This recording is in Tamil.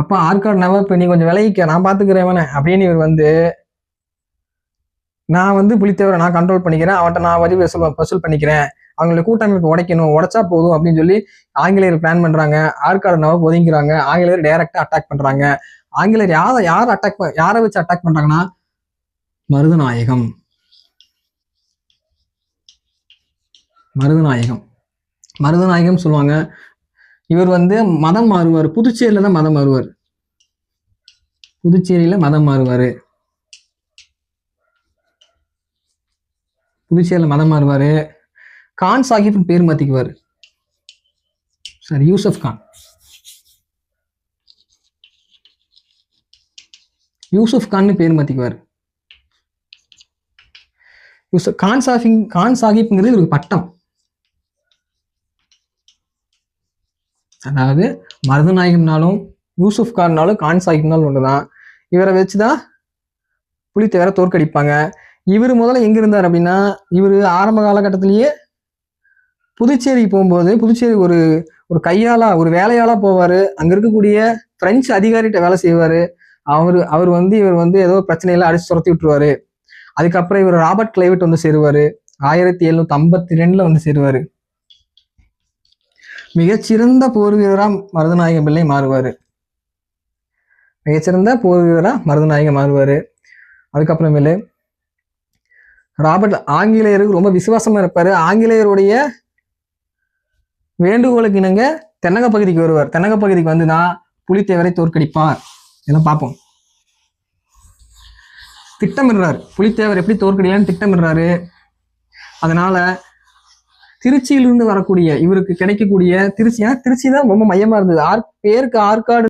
அப்ப ஆற்காடு நவாப் நீ கொஞ்சம் விலகிக்க, நான் பாத்துக்கிறேன் அப்படின்னு இவர் வந்து, நான் வந்து புலித்தேவரை நான் கண்ட்ரோல் பண்ணிக்கிறேன், அவன்கிட்ட நான் வரி வசூல் பண்ணிக்கிறேன், அவங்களை கூட்டமைப்பு உடைக்கணும், உடைச்சா போதும் அப்படின்னு சொல்லி ஆங்கிலேயர் பிளான் பண்றாங்க. ஆற்காடு நவாப் ஒதுங்கிறாங்க. ஆங்கிலேயர் டைரக்டா அட்டாக் பண்றாங்க. ஆங்கிலேயர் யாரை வச்சு அட்டாக் பண்றாங்கன்னா மருதநாயகம். மருதநாயகம் சொல்லுவாங்க. இவர் வந்து மதம் மாறுவார். புதுச்சேரியில தான் மதம் மாறுவார். புதுச்சேரியில மதம் மாறுவாரு. கான் சாஹிப் பேர் மாத்திக்குவார். சாரி, யூசுப் கான் பேர் மாத்திக்குவார். கான் சாஹிப்ங்கிறது இவருக்கு பட்டம். அதாவது மருதநாயகம்னாலும் யூசுப் கான்னாலும் கான் சாஹிப்னாலும் ஒண்ணுதான். இவரை வச்சுதான் புலித்தேவரை தோற்கடிப்பாங்க. இவர் முதல்ல எங்க இருந்தார் அப்படின்னா, இவர் ஆரம்ப காலகட்டத்திலேயே புதுச்சேரிக்கு போகும்போது, புதுச்சேரி ஒரு கையாளா, ஒரு வேலையாளா போவாரு. அங்க இருக்கக்கூடிய பிரெஞ்சு அதிகாரிகிட்ட வேலை செய்வாரு. இவர் வந்து ஏதோ பிரச்சனையில அடிச்சு துரத்தி விட்டுருவாரு. அதுக்கப்புறம் இவர் ராபர்ட் கிளைவெட் வந்து சேருவாரு. 1752 வந்து சேருவாரு. மிகச்சிறந்த போர் வீரரா மருதநாயக பிள்ளை மாறுவாரு. அதுக்கப்புறமேலு ராபர்ட் ஆங்கிலேயருக்கு ரொம்ப விசுவாசமா இருப்பாரு. ஆங்கிலேயருடைய வேண்டுகோளுக்கு இணங்க தென்னக பகுதிக்கு வருவார். தென்னக பகுதிக்கு வந்துதான் புலித்தேவரை தோற்கடிப்பார். இதெல்லாம் பார்ப்போம். திட்டமிடுறாரு, புலித்தேவர் எப்படி தோற்கடிக்கலான்னு திட்டமிடுறாரு. அதனால திருச்சியிலிருந்து வரக்கூடிய இவருக்கு கிடைக்கக்கூடிய திருச்சி தான் ரொம்ப மையமா இருந்தது. பேருக்கு ஆற்காடு